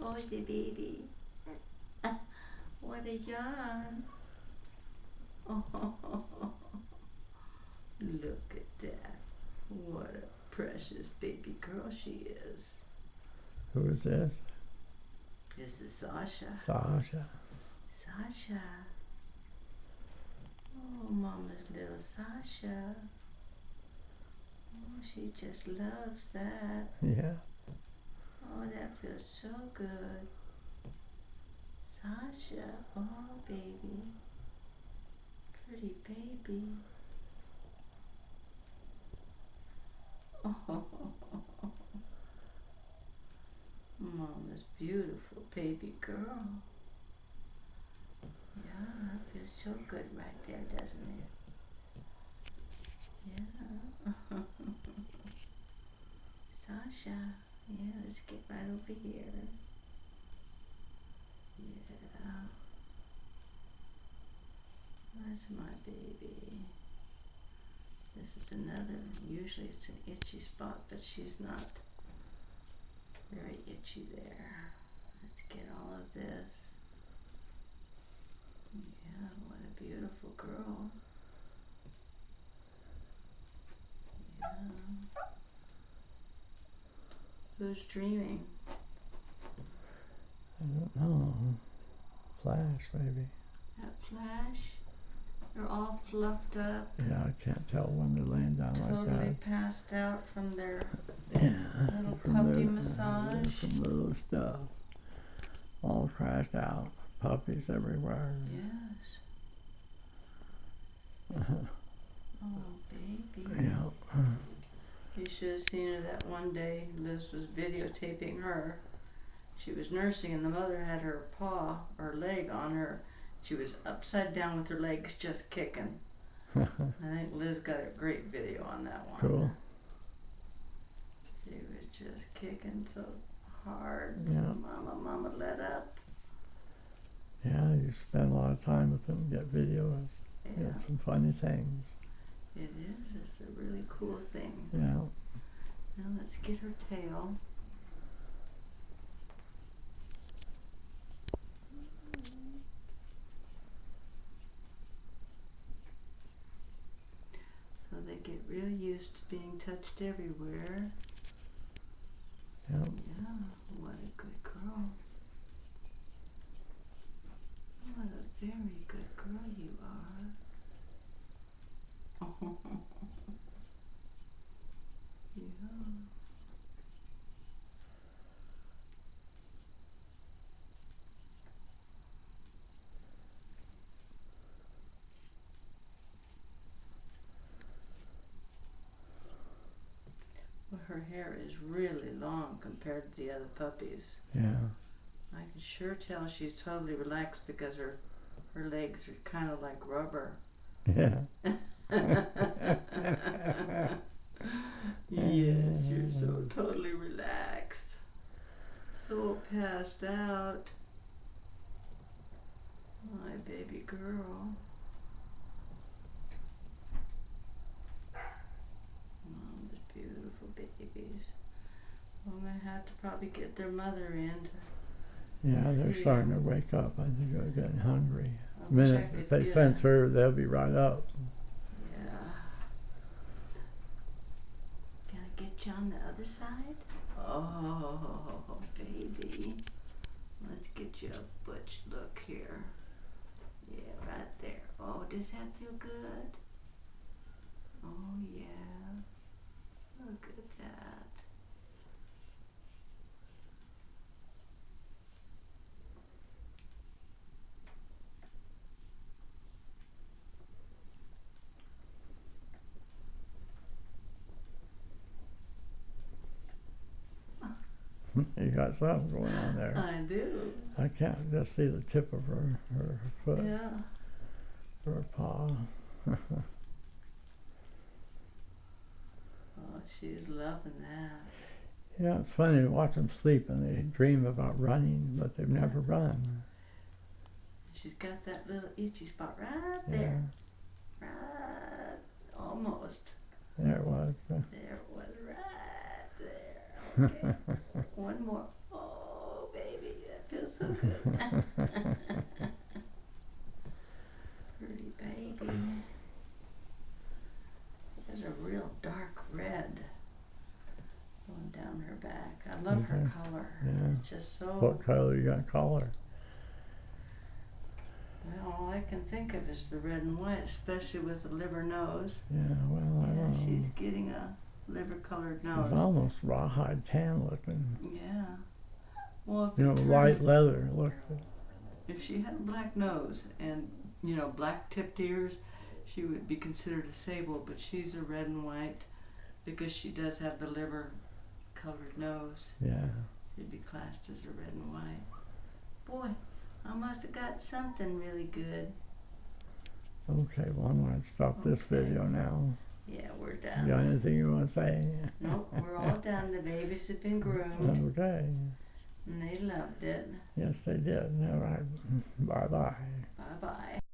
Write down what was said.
Oh, the baby. What a yawn. Oh, look at that. What a precious baby girl she is. Who is this? This is Sasha. Sasha. Sasha. Oh, Mama's little Sasha. Oh, she just loves that. Yeah. Oh, that feels so good. Sasha. Oh, baby. Pretty baby. Oh, Mama's beautiful baby girl. Yeah, that feels so good right there, doesn't it? Yeah. Sasha. Yeah, let's get right over here. Yeah. That's my baby. This is another, usually it's an itchy spot, but she's not very itchy there. Let's get all of this. Yeah, what a beautiful girl. Yeah. Who's dreaming? I don't know. Flash, maybe. That Flash? They're all fluffed up. Yeah, I can't tell when they're laying down like that. Totally passed out from their little from puppy their, massage. from little stuff. All crashed out. Puppies everywhere. Yes. Uh-huh. Oh, baby. Yeah. You should have seen her that one day. Liz was videotaping her. She was nursing and the mother had her paw or leg on her. She was upside down with her legs just kicking. I think Liz got a great video on that one. Cool. She was just kicking so hard. Yeah. So mama let up. Yeah, you spend a lot of time with them, get videos, Yeah. get some funny things. It is. It's a really cool thing. Yeah. Now let's get her tail. So they get real used to being touched everywhere. Yeah. Yeah, what a good girl. What a very good girl you are. Yeah. Well, her hair is really long compared to the other puppies. Yeah. I can sure tell she's totally relaxed because her legs are kind of like rubber. Yeah. Yes, you're so totally relaxed. So passed out. My baby girl. Oh, these beautiful babies. I'm going to have to probably get their mother in. Yeah, they're starting to wake up. I think they're getting hungry. The wish I minute could if they get sense her, they'll be right up. Yeah. Can I get you on the other side? Oh, baby. Let's get you a butch look here. Yeah, right there. Oh, does that feel good? Oh, yeah. Look at that. You got something going on there. I do. I can't just see the tip of her foot, Yeah. her paw. Oh, she's loving that. Yeah, it's funny to watch them sleep and they dream about running, but they've never run. She's got that little itchy spot right Yeah. there. Right. Almost. There it was. There it was right there. Okay. One more. Oh, baby, that feels so good. Pretty baby. She has a real dark red going down her back. I love her color. Yeah. It's just so... What color you got collar? Well, all I can think of is the red and white, especially with the liver nose. Yeah, well, I don't know. She's getting a liver-colored nose. She's almost rawhide tan looking. Yeah. Well, You know, light leather look. If she had a black nose and, you know, black tipped ears, she would be considered a sable, but she's a red and white because she does have the liver-colored nose. Yeah. She'd be classed as a red and white. Boy, I must have got something really good. Okay, well, I'm going to stop this video now. Yeah, we're done. You got anything you want to say? Nope, we're all done. The babies have been groomed. Okay. And they loved it. Yes, they did. All right. Bye-bye.